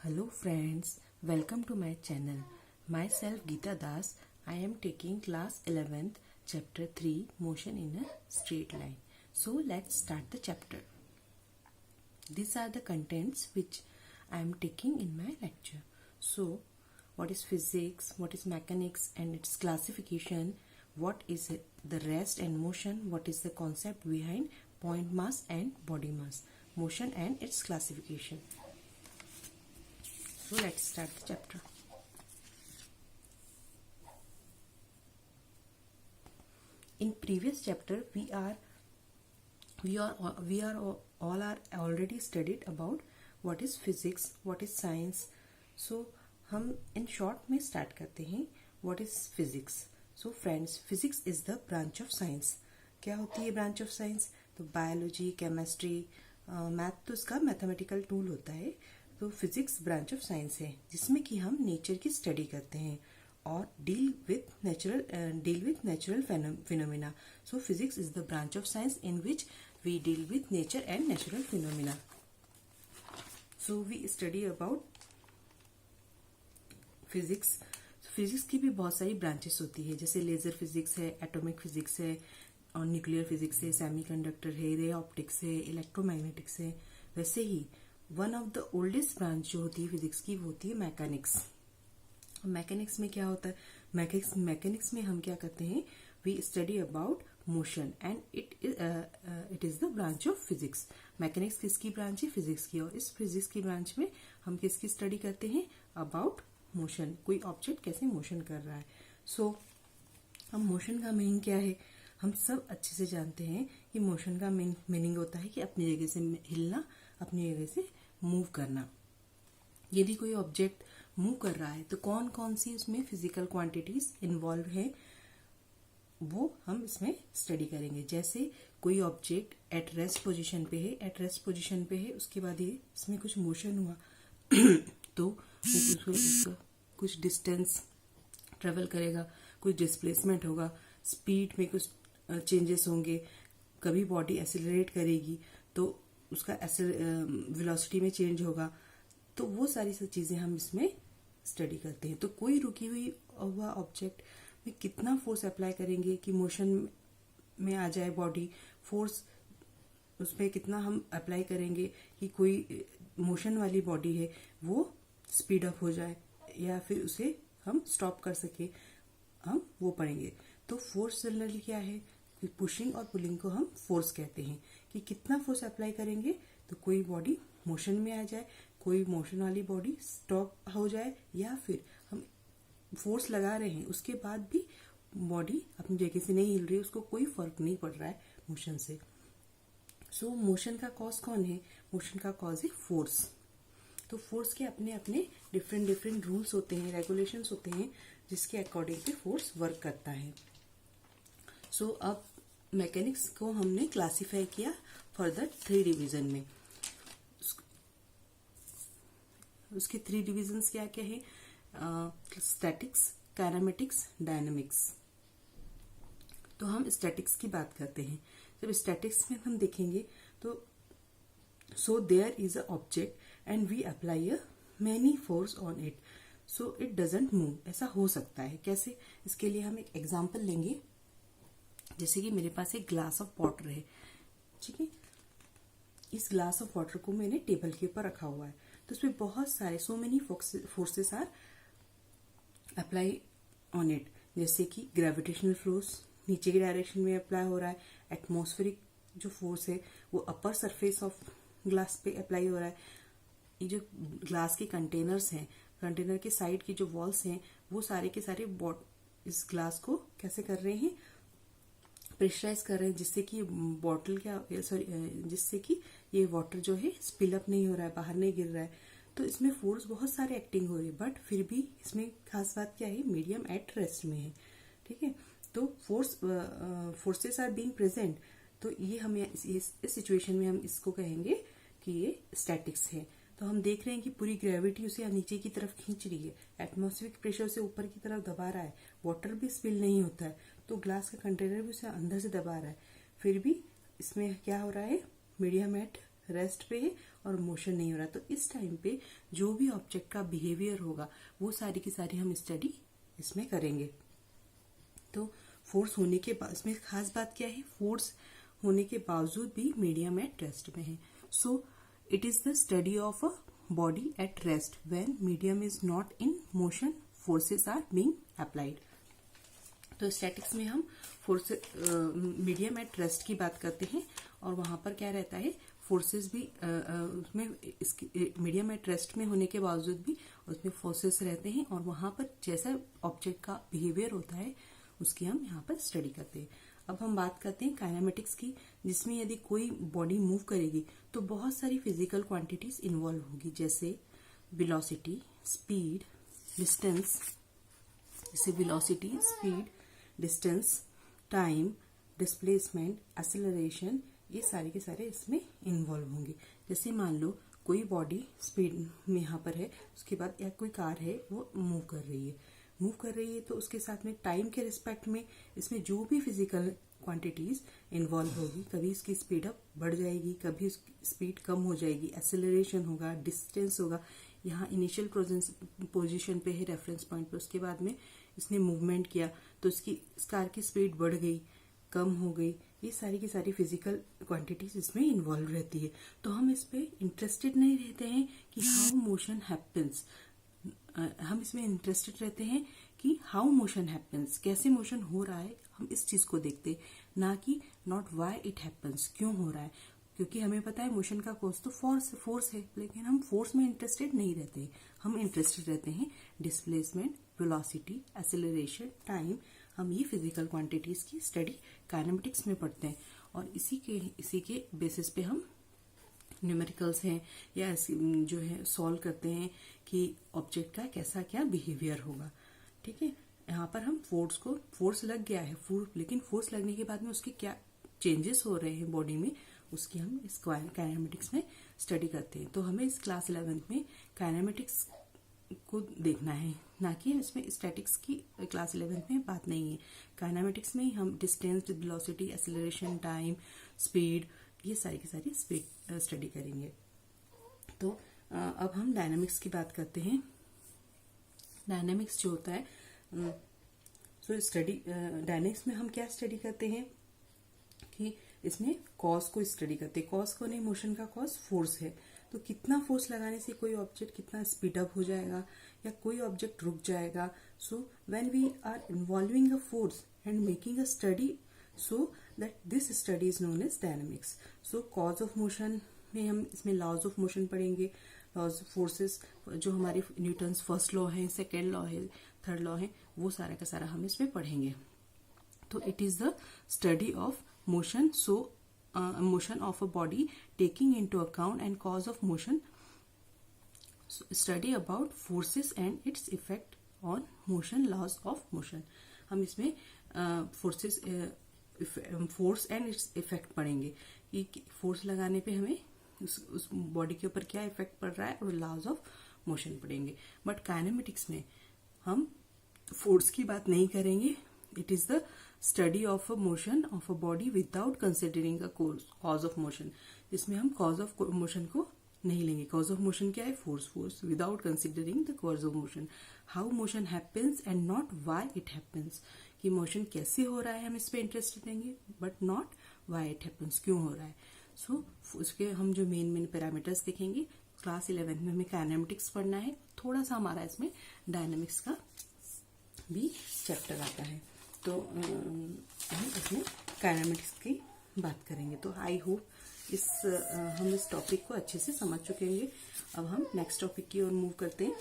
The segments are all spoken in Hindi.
Hello friends, welcome to my channel. Myself Geeta Das. I am taking class 11th chapter 3 motion in a straight line. So let's start the chapter. These are the contents which I am taking in my lecture. So what is physics, what is mechanics and its classification, what is the rest and motion, what is the concept behind point mass and body mass, motion and its classification. So let's start the chapter. In previous chapter we are already studied about what is physics, what is science. So हम in short में start करते हैं what is physics. So friends, physics is the branch of science. क्या होती है branch of science? तो biology, chemistry, मैथ तो इसका मैथमेटिकल टूल होता है. तो फिजिक्स ब्रांच ऑफ साइंस है जिसमें कि हम नेचर की स्टडी करते हैं और deal with natural phenomena. So physics is the branch of science in which we deal with nature and natural phenomena. So we study about physics. Physics की भी बहुत सारी ब्रांचेस होती है, जैसे लेजर फिजिक्स है, एटॉमिक फिजिक्स है, और न्यूक्लियर फिजिक्स है, सेमीकंडक्टर है, रे ऑप्टिक्स है, इलेक्ट्रोमैग्नेटिक्स है. वैसे ही one of the oldest branch जो होती है फिजिक्स की वो होती है मैकेनिक्स. मैकेनिक्स में क्या होता है? मैकेनिक्स में हम क्या करते हैं? We study about motion and it is the branch of physics. Mechanics किसकी ब्रांच है? फिजिक्स की. और इस फिजिक्स की ब्रांच में हम किसकी स्टडी करते हैं? About motion. कोई ऑब्जेक्ट कैसे मोशन कर रहा है. सो हम मोशन का मीनिंग क्या है हम सब अच्छे से जानते हैं कि मोशन का मीनिंग होता है कि अपनी जगह से हिलना, अपनी जगह से मूव करना. यदि कोई ऑब्जेक्ट मूव कर रहा है तो कौन कौन सी उसमें फिजिकल क्वांटिटीज इन्वॉल्व है वो हम इसमें स्टडी करेंगे. जैसे कोई ऑब्जेक्ट एट रेस्ट पोजीशन पे है, उसके बाद ये इसमें कुछ मोशन हुआ तो उसको कुछ डिस्टेंस ट्रेवल करेगा, कुछ डिस्प्लेसमेंट होगा, स्पीड में कुछ चेंजेस होंगे, कभी बॉडी एक्सेलरेट करेगी तो उसका वेलोसिटी में चेंज होगा. तो वो सारी चीजें हम इसमें स्टडी करते हैं. तो कोई रुकी हुआ ऑब्जेक्ट में कितना फोर्स अप्लाई करेंगे कि मोशन में आ जाए बॉडी, फोर्स उसमें कितना हम अप्लाई करेंगे कि कोई मोशन वाली बॉडी है वो स्पीड अप हो जाए या फिर उसे हम स्टॉप कर सके, हम वो पढ़ेंगे. तो फोर्स जनरली क्या है? पुशिंग और पुलिंग को हम फोर्स कहते हैं कि कितना फोर्स अप्लाई करेंगे तो कोई बॉडी मोशन में आ जाए, कोई मोशन वाली बॉडी स्टॉप हो जाए, या फिर हम फोर्स लगा रहे हैं उसके बाद भी बॉडी अपनी जगह से नहीं हिल रही है, उसको कोई फर्क नहीं पड़ रहा है मोशन से. सो मोशन का कॉज कौन है? मोशन का कॉज है फोर्स. तो फोर्स के अपने अपने डिफरेंट रूल्स होते हैं, रेगुलेशंस होते हैं जिसके अकॉर्डिंग पे फोर्स वर्क करता है. सो अब मैकेनिक्स को हमने क्लासिफाई किया फर्दर 3 डिवीजन में. उसके 3 डिविजन्स क्या क्या है? Statics, kinematics, dynamics. तो हम स्टैटिक्स की बात करते हैं. जब स्टैटिक्स में हम देखेंगे तो so there is a object and we apply a many force on it so it doesn't move. ऐसा हो सकता है कैसे? इसके लिए हम एक एग्जांपल लेंगे. जैसे कि मेरे पास एक ग्लास ऑफ वाटर है, ठीक है. इस ग्लास ऑफ वाटर को मैंने टेबल के ऊपर रखा हुआ है तो उसमें बहुत सारे so many forces are apply on it. जैसे कि ग्रेविटेशनल फोर्स नीचे की डायरेक्शन में अप्लाई हो रहा है, एटमॉस्फेरिक जो फोर्स है वो अपर सरफेस ऑफ ग्लास पे अप्लाई हो रहा है. ये जो ग्लास के कंटेनर्स हैं, कंटेनर के साइड की जो वॉल्स हैं वो सारे के सारे इस ग्लास को कैसे कर रहे हैं? प्रेशराइज कर रहे हैं, जिससे कि बॉटल जिससे कि ये वाटर जो है स्पिल अप नहीं हो रहा है, बाहर नहीं गिर रहा है. तो इसमें फोर्स बहुत सारे एक्टिंग हो रही है, बट फिर भी इसमें खास बात क्या है? मीडियम एट रेस्ट में है, ठीक है. तो फोर्सेस आर बीइंग प्रेजेंट. तो ये हमें इस सिचुएशन में हम इसको कहेंगे कि ये स्टैटिक्स है. तो हम देख रहे हैं कि पूरी ग्रेविटी उसे नीचे की तरफ खींच रही है, एटमॉस्फेरिक प्रेशर उसे ऊपर की तरफ दबा रहा है, वाटर भी स्पिल नहीं होता है, तो ग्लास का कंटेनर भी उसे अंदर से दबा रहा है. फिर भी इसमें क्या हो रहा है? मीडियम एट रेस्ट पे है और मोशन नहीं हो रहा, तो इस टाइम पे जो भी ऑब्जेक्ट का बिहेवियर होगा वो सारी की सारी हम स्टडी इसमें करेंगे। तो फोर्स होने के बाद इसमें खास बात क्या है, फोर्स होने के बावजूद भी मीडियम एट रेस्ट में है। So it is the study of a body at rest when medium is not in motion, forces are being applied. तो स्टैटिक्स में हम फोर्स मीडियम एट रेस्ट की बात करते हैं और वहां पर क्या रहता है, फोर्सेस भी उसमें मीडियम एट रेस्ट में होने के बावजूद भी उसमें फोर्सेस रहते हैं और वहां पर जैसा ऑब्जेक्ट का बिहेवियर होता है उसकी हम यहाँ पर स्टडी करते हैं। अब हम बात करते हैं काइनेमेटिक्स की, जिसमें यदि कोई बॉडी मूव करेगी तो बहुत सारी फिजिकल क्वांटिटीज इन्वॉल्व होगी, जैसे वेलोसिटी, स्पीड, डिस्टेंस, जैसे velocity, speed, distance, time, displacement, acceleration, ये सारे के सारे इसमें इन्वॉल्व होंगे। जैसे मान लो कोई बॉडी स्पीड में यहाँ पर है, उसके बाद या कोई कार है वो मूव कर रही है तो उसके साथ में टाइम के रिस्पेक्ट में इसमें जो भी फिजिकल क्वांटिटीज इन्वॉल्व होगी, कभी इसकी स्पीड अप बढ़ जाएगी, कभी उसकी स्पीड कम हो जाएगी, एक्सेलरेशन होगा, डिस्टेंस होगा। यहाँ इनिशियल पोजीशन पे है रेफरेंस पॉइंट पे, उसके बाद में इसने मूवमेंट किया तो इसकी कार की स्पीड बढ़ गई, कम हो गई, ये सारी की सारी फिजिकल क्वांटिटीज इसमें इन्वॉल्व रहती है। तो हम इस पे इंटरेस्टेड नहीं रहते हैं कि हाउ मोशन हैपेंस, हम इसमें इंटरेस्टेड रहते हैं कि हाउ मोशन हैपेंस, कैसे मोशन हो रहा है, हम इस चीज को देखते हैं, ना कि नॉट व्हाई इट हैपेंस, क्यों हो रहा है। क्योंकि हमें पता है मोशन का कॉज तो फोर्स है, लेकिन हम फोर्स में इंटरेस्टेड नहीं रहते, हम इंटरेस्टेड रहते हैं डिस्प्लेसमेंट, वेलोसिटी, एक्सेलरेशन, टाइम। हम ये फिजिकल क्वांटिटीज की स्टडी काइनेमेटिक्स में पढ़ते हैं और इसी के बेसिस पे हम न्यूमेरिकल्स हैं या जो है सॉल्व करते हैं कि ऑब्जेक्ट का कैसा क्या बिहेवियर होगा। ठीक है, यहाँ पर हम फोर्स लग गया है, लेकिन फोर्स लगने के बाद में उसके क्या चेंजेस हो रहे हैं बॉडी में, उसकी हम इस काइनेमेटिक्स में स्टडी करते हैं। तो हमें इस क्लास 11th में काइनेमेटिक्स को देखना है, ना कि इसमें स्टैटिक्स की क्लास 11th में बात नहीं है। काइनेमेटिक्स में ही हम distance, velocity, acceleration, time, speed, ये सारी की सारी स्पीड स्टडी करेंगे। तो अब हम डायनामिक्स की बात करते हैं। डायनामिक्स जो होता है, डायनामिक्स में हम क्या स्टडी करते हैं कि इसमें कॉज को स्टडी करते हैं। कॉज को नहीं, मोशन का कॉज फोर्स है, तो कितना फोर्स लगाने से कोई ऑब्जेक्ट कितना स्पीड अप हो जाएगा या कोई ऑब्जेक्ट रुक जाएगा। So when we are involving a force and making a study, so that this study is known as dynamics. So cause of motion में हम इसमें लॉज ऑफ मोशन पढ़ेंगे, लॉज ऑफ फोर्सेस, जो हमारे न्यूटन्स फर्स्ट लॉ है, सेकेंड लॉ है, थर्ड लॉ है, वो सारा का सारा हम इसमें पढ़ेंगे। तो it is the study of motion, so motion of a body taking into account and cause of motion, so study about forces and its effect on motion, laws of motion। हम इसमें फोर्स एंड इट्स इफेक्ट पढ़ेंगे कि फोर्स लगाने पे हमें उस बॉडी के ऊपर क्या इफेक्ट पड़ रहा है और लॉज ऑफ मोशन पढ़ेंगे। बट काइनेमेटिक्स में हम फोर्स की बात नहीं करेंगे। It is the study of a motion of a body without considering a cause of motion, जिसमें हम कॉज ऑफ मोशन को नहीं लेंगे। कॉज ऑफ मोशन क्या है, force without considering the cause of motion. How motion happens and not why it happens, कि मोशन कैसे हो रहा है हम इस पे इंटरेस्ट देंगे, but not why it happens, क्यों हो रहा है। सो उसके हम जो मेन पैरामीटर्स देखेंगे। क्लास 11 में हमें काइनेमेटिक्स पढ़ना है, थोड़ा सा हमारा इसमें डायनामिक्स का भी चैप्टर आता है, तो हम इसमें काइनेमेटिक्स की बात करेंगे। तो आई होप हम इस टॉपिक को अच्छे से समझ चुके होंगे। अब हम नेक्स्ट टॉपिक की ओर मूव करते हैं।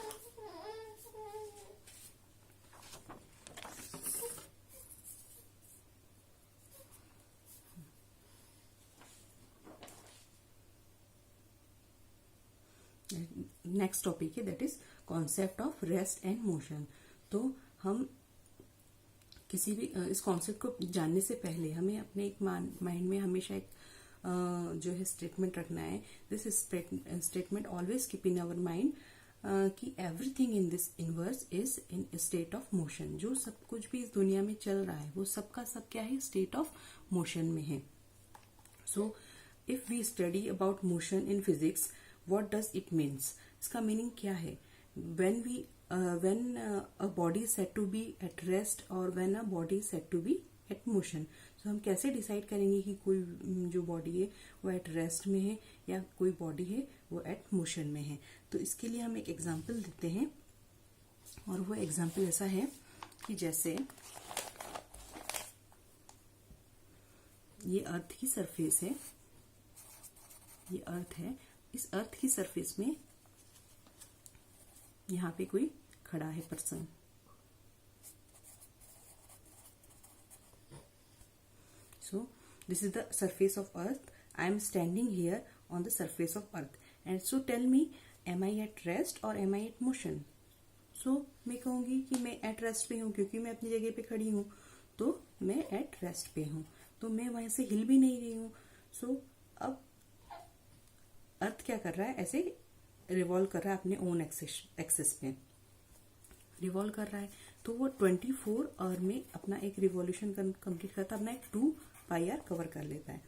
नेक्स्ट टॉपिक है that is concept of rest and motion. तो हम किसी भी इस कॉन्सेप्ट को जानने से पहले हमें अपने एक माइंड में हमेशा एक जो है स्टेटमेंट रखना है। This statement always keep in our mind कि everything in this universe is in state of motion. जो सब कुछ भी इस दुनिया में चल रहा है वो सबका सब क्या है, स्टेट ऑफ मोशन में है। So if we study about motion in physics, what does it means? इसका मीनिंग क्या है? when a body is said to be at rest और when a body is said to be at motion, तो हम कैसे डिसाइड करेंगे कि कोई जो बॉडी है वो एट रेस्ट में है या कोई बॉडी है वो एट मोशन में है? तो इसके लिए हम एक एग्जांपल देते हैं, और वो एग्जांपल ऐसा है कि जैसे ये अर्थ की सरफेस है, ये अर्थ है, इस अर्थ की सरफेस में यहाँ पे कोई खड़ा है person. So this is the surface of earth. I am standing here on the surface of earth, and so tell me, am I at rest or am I at motion? So मैं कहूंगी कि मैं at rest पे हूँ क्योंकि मैं अपनी जगह पे खड़ी हूँ, तो मैं at rest पे हूँ, तो मैं वहां से हिल भी नहीं रही हूँ। So अब अर्थ क्या कर रहा है? ऐसे रिवॉल्व कर रहा है अपने ओन एक्सिस पे रिवॉल्व कर रहा है, तो वो 24 आवर में अपना एक रिवॉल्यूशन कंप्लीट करता है, अपना एक 2 पाई आर कवर कर लेता है।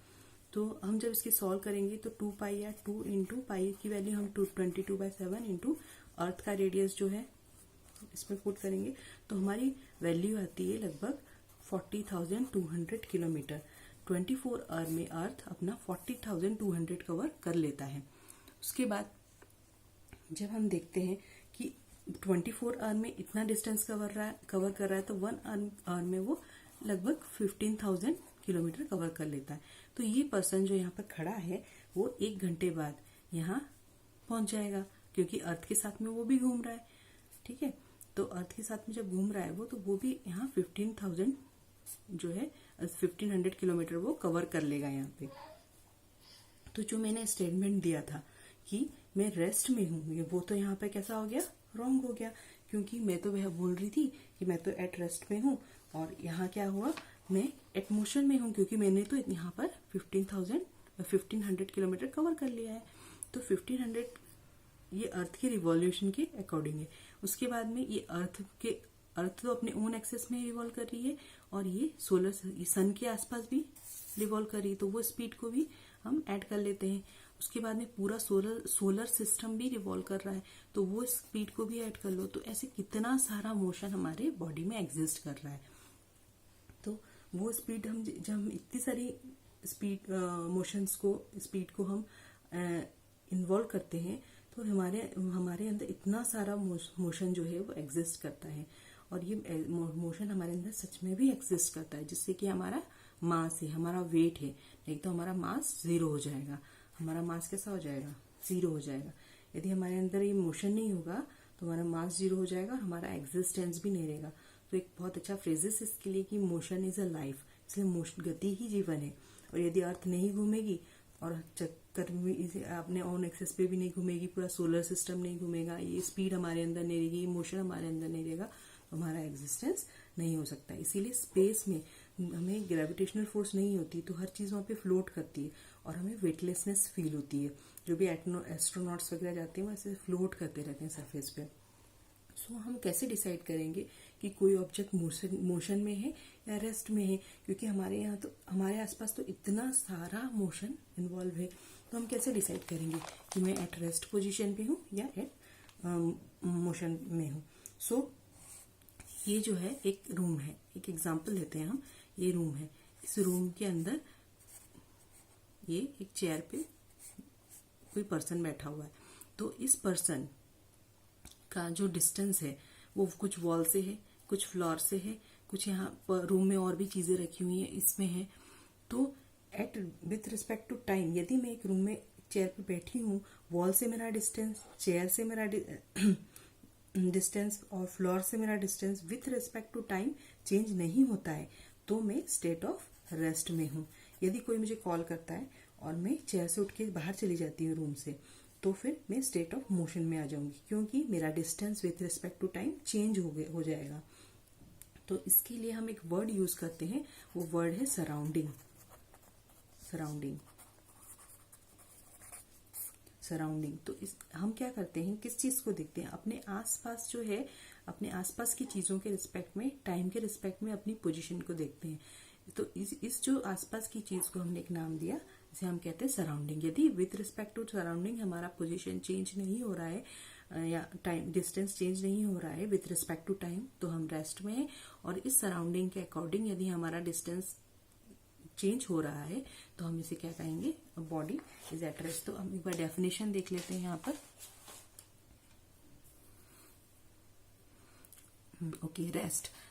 तो हम जब इसकी सॉल्व करेंगे तो 2 पाई आर 2 इंटू पाई की वैल्यू हम 22/7 इंटू अर्थ का रेडियस जो है इसमें पुट करेंगे, तो हमारी वैल्यू आती है लगभग 40,200 किलोमीटर। 24 आवर में अर्थ अपना 40,200 कवर कर लेता है। उसके बाद जब हम देखते हैं कि 24 आवर में इतना डिस्टेंस कवर कर रहा है, तो 1 आवर में वो लगभग 15,000 किलोमीटर कवर कर लेता है। तो ये पर्सन जो यहाँ पर खड़ा है वो 1 घंटे बाद यहाँ पहुंच जाएगा, क्योंकि अर्थ के साथ में वो भी घूम रहा है। ठीक है, तो अर्थ के साथ में जब घूम रहा है वो, तो वो भी यहाँ 15,000 जो है 1500 किलोमीटर वो कवर कर लेगा यहाँ पे। तो जो मैंने स्टेटमेंट दिया था कि मैं रेस्ट में हूँ, वो तो यहाँ पे कैसा हो गया? रॉन्ग हो गया, क्योंकि मैं तो वह बोल रही थी कि मैं तो एट रेस्ट में हूँ, और यहाँ क्या हुआ? मैं एट मोशन में हूँ, क्योंकि मैंने तो यहाँ पर 1500 किलोमीटर कवर कर लिया है। तो 1500 ये अर्थ के रिवॉल्यूशन के अकॉर्डिंग है। उसके बाद में ये अर्थ तो अपने ओन एक्सेस में रिवॉल्व कर रही है, और ये सन के आसपास भी रिवॉल्व कर रही है, तो वो स्पीड को भी हम ऐड कर लेते हैं। उसके बाद में पूरा सोलर सिस्टम भी रिवॉल्व कर रहा है, तो वो स्पीड को भी ऐड कर लो। तो ऐसे कितना सारा मोशन हमारे बॉडी में एग्जिस्ट कर रहा है। तो वो स्पीड हम जब हम इतनी सारी स्पीड को हम इन्वॉल्व करते हैं, तो हमारे अंदर इतना सारा मोशन जो है वो एग्जिस्ट करता है, और ये मोशन हमारे अंदर सच में भी एग्जिस्ट करता है, जिससे कि हमारा मास है, हमारा वेट है, नहीं तो हमारा मास 0 हो जाएगा। हमारा मास कैसा हो जाएगा? 0 हो जाएगा। यदि हमारे अंदर ये मोशन नहीं होगा तो हमारा मास 0 हो जाएगा, हमारा एग्जिस्टेंस भी नहीं रहेगा। तो एक बहुत अच्छा फ्रेजेस इसके लिए कि मोशन इज अ लाइफ, इसलिए गति ही जीवन है। और यदि अर्थ नहीं घूमेगी और चक्कर में इसे अपने ऑन एक्सेस पे भी नहीं घूमेगी, पूरा सोलर सिस्टम नहीं घूमेगा, ये स्पीड हमारे अंदर नहीं रहेगी, मोशन हमारे अंदर नहीं रहेगा, तो हमारा एग्जिस्टेंस नहीं हो सकता। इसीलिए स्पेस में हमें ग्रेविटेशनल फोर्स नहीं होती, तो हर चीज वहाँ पे फ्लोट करती है और हमें वेटलेसनेस फील होती है। जो भी एस्ट्रोनॉट्स वगैरह जाते हैं वो ऐसे फ्लोट करते रहते हैं सरफेस पे। सो हम कैसे डिसाइड करेंगे कि कोई ऑब्जेक्ट मोशन में है या रेस्ट में है? क्योंकि हमारे यहाँ तो हमारे आसपास तो इतना सारा मोशन इन्वॉल्व है, तो हम कैसे डिसाइड करेंगे कि मैं एट रेस्ट पोजीशन पे हूँ या एट मोशन में हूँ? सो ये जो है एक रूम है, एक एग्जांपल लेते हैं हम। ये रूम है, इस रूम के अंदर ये एक चेयर पे कोई पर्सन बैठा हुआ है। तो इस पर्सन का जो डिस्टेंस है वो कुछ वॉल से है, कुछ फ्लोर से है, कुछ यहाँ पर रूम में और भी चीजें रखी हुई हैं इसमें है। तो at with respect to time, यदि मैं एक रूम में चेयर पे बैठी हूँ, वॉल से मेरा डिस्टेंस, चेयर से मेरा डिस्टेंस और फ्लोर से मेरा distance with respect to time change नहीं होता है, तो मैं स्टेट ऑफ रेस्ट में हूँ। यदि कोई मुझे कॉल करता है और मैं चेयर से उठ के बाहर चली जाती हूँ रूम से, तो फिर मैं स्टेट ऑफ मोशन में आ जाऊंगी, क्योंकि मेरा distance with respect to time change हो जाएगा। तो इसके लिए हम एक वर्ड यूज करते हैं, वो वर्ड है सराउंडिंग। सराउंडिंग तो हम क्या करते हैं, किस चीज को देखते हैं? अपने आसपास जो है, अपने आसपास की चीजों के रिस्पेक्ट में, टाइम के रिस्पेक्ट में अपनी पोजीशन को देखते हैं। तो इस जो आसपास की चीज को हमने एक नाम दिया इसे हम कहते हैं सराउंडिंग। यदि विथ रिस्पेक्ट टू सराउंडिंग हमारा पोजीशन चेंज नहीं हो रहा है या टाइम डिस्टेंस चेंज नहीं हो रहा है विथ रिस्पेक्ट टू टाइम, तो हम रेस्ट में हैं। और इस सराउंडिंग के अकॉर्डिंग यदि हमारा डिस्टेंस चेंज हो रहा है तो हम इसे क्या कहेंगे, बॉडी इज एट रेस्ट। तो हम एक बार डेफिनेशन देख लेते हैं यहाँ पर। ओके,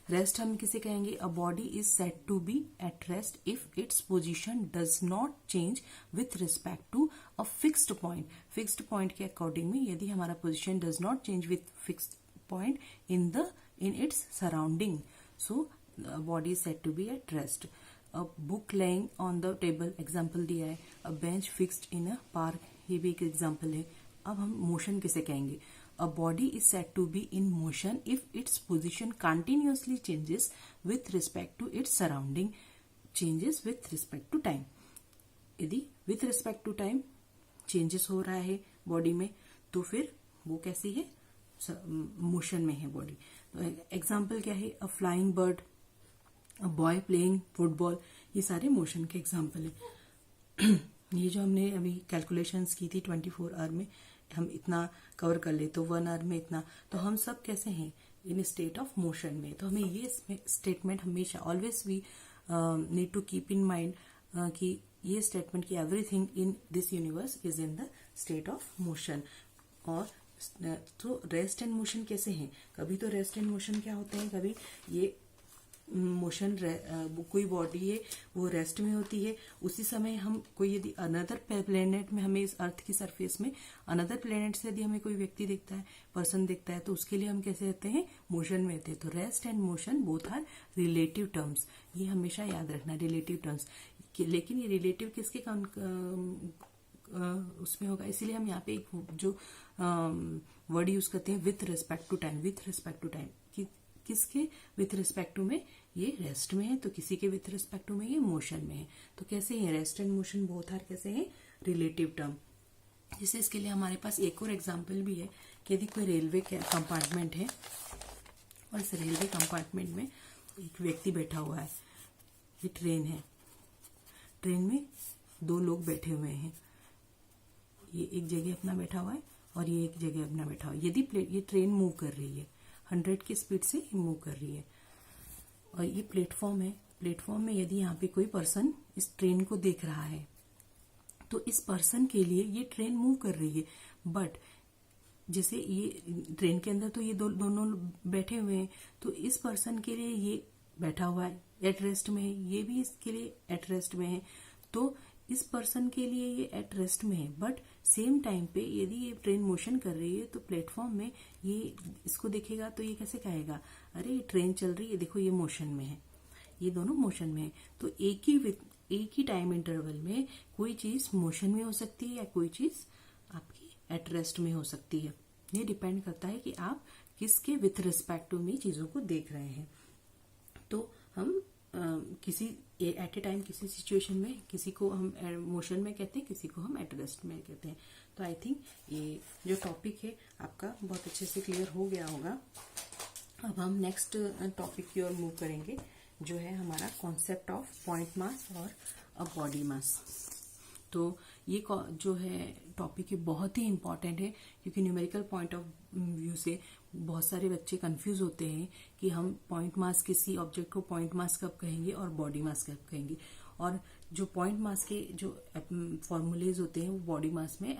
रेस्ट हम किसे कहेंगे, a body is said to be at rest if its position does not change with respect to a fixed point. Fixed point के अकॉर्डिंग में यदि हमारा position does not change with fixed point in its surrounding, so body is said to be at rest. A book laying on the table, example दिया है। A bench fixed in a park, ये भी एक एग्जाम्पल है। अब हम मोशन किसे कहेंगे, a body is said to be in motion if its position continuously changes with respect to its surrounding, changes with respect to time. यदि with respect to time changes हो रहा है बॉडी में तो फिर वो कैसी है, मोशन में है बॉडी। तो एग्जाम्पल क्या है, a flying bird, a boy playing football, ये सारे मोशन के एग्जाम्पल है। ये जो हमने अभी कैलकुलेशंस की थी 24 आवर में हम इतना कवर कर ले तो 1 आवर में इतना, तो हम सब कैसे हैं, इन स्टेट ऑफ मोशन में। तो हमें ये स्टेटमेंट हमेशा always we need to keep in mind कि ये स्टेटमेंट कि everything in this universe is in the state of motion. और तो रेस्ट एंड मोशन कैसे हैं, कभी तो रेस्ट एंड मोशन क्या होते हैं, कभी ये मोशन कोई बॉडी है वो रेस्ट में होती है, उसी समय हम कोई यदि अनदर प्लेनेट में, हमें इस अर्थ की सरफेस में अनदर प्लेनेट से यदि हमें कोई व्यक्ति दिखता है, पर्सन दिखता है, तो उसके लिए हम कैसे रहते हैं, मोशन में रहते हैं। तो rest and motion both are relative terms, ये हमेशा याद रखना, रिलेटिव टर्म्स। लेकिन ये रिलेटिव किसके उसमें होगा, इसीलिए हम यहाँ पे एक जो वर्ड यूज करते हैं with respect to time. With respect to time किसके विथ रिस्पेक्ट टू में, ये रेस्ट में है, तो किसी के विथ रिस्पेक्ट टू में ये मोशन में है। तो कैसे है, rest and motion both are कैसे है, रिलेटिव टर्म। जैसे इसके लिए हमारे पास एक और एग्जांपल भी है कि यदि कोई रेलवे कंपार्टमेंट है और इस रेलवे कंपार्टमेंट में एक व्यक्ति बैठा हुआ है, ये ट्रेन है, ट्रेन में 2 लोग बैठे हुए हैं, ये एक जगह अपना बैठा हुआ है और ये एक जगह अपना बैठा हुआ है। यदि ये ट्रेन मूव कर रही है 100 की स्पीड से मूव कर रही है और ये प्लेटफॉर्म है, प्लेटफॉर्म में यदि यहाँ पे कोई पर्सन इस ट्रेन को देख रहा है तो इस पर्सन के लिए ये ट्रेन मूव कर रही है, बट जैसे ये ट्रेन के अंदर तो ये दोनों बैठे हुए हैं, तो इस पर्सन के लिए ये बैठा हुआ है, एट रेस्ट में है, ये भी इसके लिए एट रेस्ट में है, तो इस पर्सन के लिए ये एट रेस्ट में है। बट सेम टाइम पे यदि ये ट्रेन मोशन कर रही है तो प्लेटफॉर्म में ये इसको देखेगा तो ये कैसे कहेगा, अरे ये ट्रेन चल रही है, देखो ये मोशन में है, ये दोनों मोशन में है। तो एक ही टाइम इंटरवल में कोई चीज मोशन में हो सकती है या कोई चीज आपकी एट रेस्ट में हो सकती है। ये डिपेंड करता है कि आप किसके विथ रिस्पेक्ट टू में चीजों को देख रहे हैं। तो हम किसी एट ए टाइम किसी सिचुएशन में किसी को हम मोशन में कहते हैं, किसी को हम एट रेस्ट में कहते हैं। तो आई थिंक ये जो टॉपिक है आपका बहुत अच्छे से क्लियर हो गया होगा। अब हम नेक्स्ट टॉपिक की ओर मूव करेंगे, जो है हमारा कॉन्सेप्ट ऑफ पॉइंट मास और अ बॉडी मास। तो ये जो है टॉपिक है बहुत ही इंपॉर्टेंट है, क्योंकि न्यूमेरिकल पॉइंट ऑफ व्यू से बहुत सारे बच्चे कंफ्यूज होते हैं कि हम पॉइंट मास किसी ऑब्जेक्ट को पॉइंट मास कब कहेंगे और बॉडी मास कब कहेंगे। और जो पॉइंट मास के जो फॉर्मूलेज होते हैं वो बॉडी मास में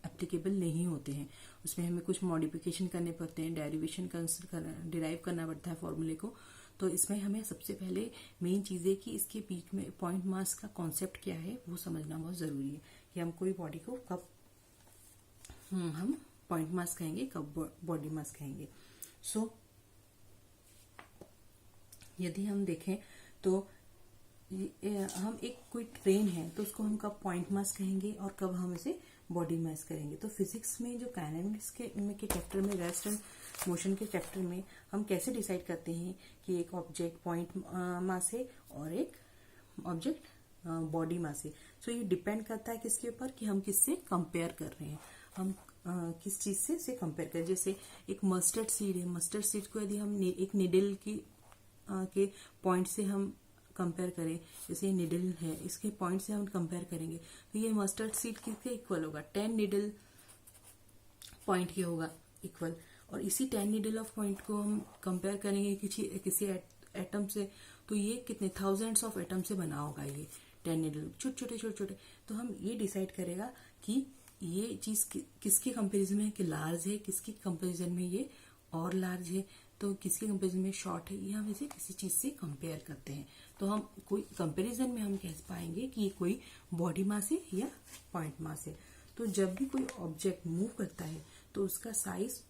एप्लीकेबल नहीं होते हैं, उसमें हमें कुछ मॉडिफिकेशन करने पड़ते हैं, डेरिवेशन डिराइव करना पड़ता है फॉर्मूले को। तो इसमें हमें सबसे पहले मेन चीज है कि इसके बीच में पॉइंट मास का कॉन्सेप्ट क्या है वो समझना बहुत जरूरी है, कि हम कोई बॉडी को कब हम पॉइंट मास कहेंगे, कब बॉडी मास कहेंगे। सो यदि हम देखें तो हम एक कोई ट्रेन है तो उसको हम कब पॉइंट मास कहेंगे और कब हम इसे बॉडी मास करेंगे। तो फिजिक्स में जो काइनेटिक्स के चैप्टर में, रेस्ट एंड मोशन के चैप्टर में हम कैसे डिसाइड करते हैं कि एक ऑब्जेक्ट पॉइंट मास है और एक ऑब्जेक्ट बॉडी मास है। सो ये डिपेंड करता है किसके ऊपर, कि हम किससे कंपेयर कर रहे हैं, हम किस चीज से कंपेयर करें। जैसे एक मस्टर्ड सीड है, मस्टर्ड सीड को यदि हम एक निडल की के पॉइंट से हम कंपेयर करें, जैसे ये निडल है, इसके पॉइंट से हम कंपेयर करेंगे तो ये मस्टर्ड सीड किसके इक्वल होगा, 10 निडल पॉइंट के होगा इक्वल। और इसी 10 नीडल ऑफ पॉइंट को हम कंपेयर करेंगे किसी एटम से, तो ये कितने थाउजेंड्स ऑफ एटम से बना होगा ये 10 नीडल, छोटे छोटे। तो हम ये डिसाइड करेगा कि ये चीज किसके कंपैरिजन में है कि लार्ज है, किसके कंपैरिजन में ये और लार्ज है, तो किसके कंपैरिजन में शॉर्ट है, ये हम इसे किसी चीज से कंपेयर करते हैं। तो हम कोई कंपैरिजन में हम कह पाएंगे कि ये कोई बॉडी मास है या पॉइंट मास है। तो जब भी कोई ऑब्जेक्ट मूव करता है तो उसका साइज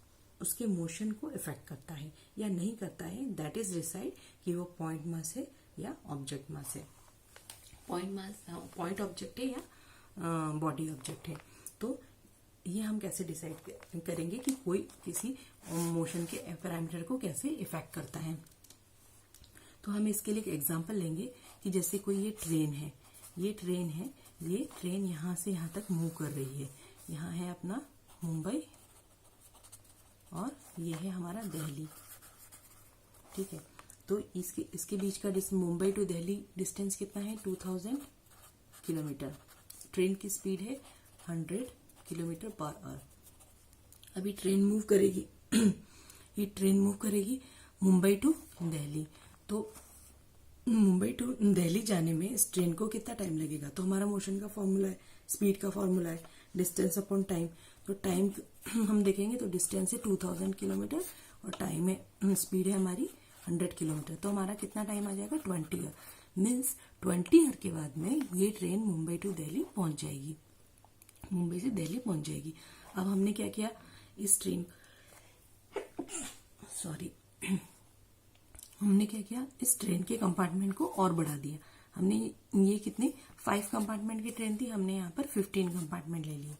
उसके मोशन को इफेक्ट करता है या नहीं करता है, दैट इज डिसाइड कि वो पॉइंट मास है या ऑब्जेक्ट मास है। पॉइंट ऑब्जेक्ट है या बॉडी ऑब्जेक्ट है। तो ये हम कैसे डिसाइड करेंगे कि कोई किसी मोशन के पैरामीटर को कैसे इफेक्ट करता है। तो हम इसके लिए एक एग्जांपल लेंगे कि जैसे कोई ये ट्रेन है, ये ट्रेन यहाँ से यहाँ तक मूव कर रही है। यहाँ है अपना मुंबई और ये है हमारा दिल्ली, ठीक है। तो इसके बीच का मुंबई टू दिल्ली डिस्टेंस कितना है, 2000 किलोमीटर। ट्रेन की स्पीड है 100 किलोमीटर पर आवर। अभी ट्रेन मूव करेगी ये ट्रेन मूव करेगी मुंबई टू दिल्ली। तो मुंबई टू दिल्ली जाने में इस ट्रेन को कितना टाइम लगेगा, तो हमारा मोशन का फॉर्मूला है, स्पीड का फॉर्मूला है डिस्टेंस अपॉन टाइम। तो टाइम हम देखेंगे तो डिस्टेंस है 2000 किलोमीटर और टाइम है स्पीड है हमारी 100 किलोमीटर। तो हमारा कितना टाइम आ जाएगा, 20 ईयर। मीन्स 20 ईयर के बाद में ये ट्रेन मुंबई टू दिल्ली पहुंच जाएगी, मुंबई से दिल्ली पहुंच जाएगी। अब हमने क्या किया, इस ट्रेन हमने क्या किया, इस ट्रेन के कंपार्टमेंट को और बढ़ा दिया। हमने ये कितनी 5 कंपार्टमेंट की ट्रेन थी, हमने यहाँ पर 15 कंपार्टमेंट ले लिए।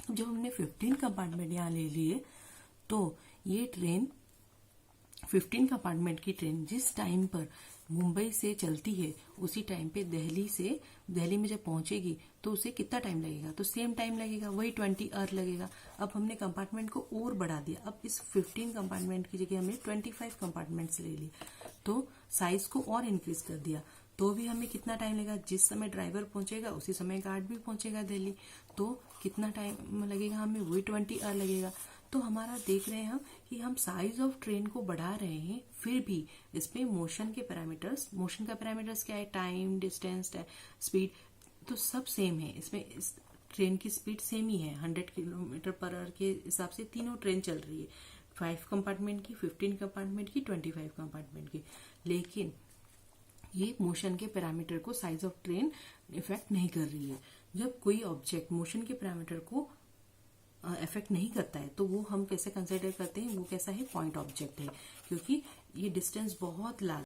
जब हमने 15 कंपार्टमेंट यहाँ ले लिए तो ये ट्रेन 15 कंपार्टमेंट की ट्रेन जिस टाइम पर मुंबई से चलती है उसी टाइम पे दिल्ली में जब पहुंचेगी तो उसे कितना टाइम लगेगा, तो सेम टाइम लगेगा, वही 20 आवर लगेगा। अब हमने कंपार्टमेंट को और बढ़ा दिया। अब इस 15 कंपार्टमेंट की जगह हमने 25 कंपार्टमेंट ले लिए, तो साइज को और इंक्रीज कर दिया। तो भी हमें कितना टाइम लगेगा, जिस समय ड्राइवर पहुंचेगा उसी समय गार्ड भी पहुंचेगा दिल्ली, तो कितना टाइम लगेगा हमें, वही 20 आवर लगेगा। तो हमारा देख रहे हैं हम कि हम साइज ऑफ ट्रेन को बढ़ा रहे हैं, फिर भी इसमें मोशन का पैरामीटर्स क्या है, टाइम, डिस्टेंस, स्पीड, तो सब सेम है। इसमें इस ट्रेन की स्पीड सेम ही है, 100 किलोमीटर पर आवर के हिसाब से तीनों ट्रेन चल रही है, 5 कंपार्टमेंट की, 15 कंपार्टमेंट की, 25 कंपार्टमेंट की। लेकिन ये मोशन के पैरामीटर को, साइज ऑफ ट्रेन इफेक्ट नहीं कर रही है। जब कोई ऑब्जेक्ट मोशन के पैरामीटर को इफेक्ट नहीं करता है तो वो हम कैसे कंसिडर करते हैं, वो कैसा है, पॉइंट ऑब्जेक्ट है, क्योंकि ये डिस्टेंस बहुत लार्ज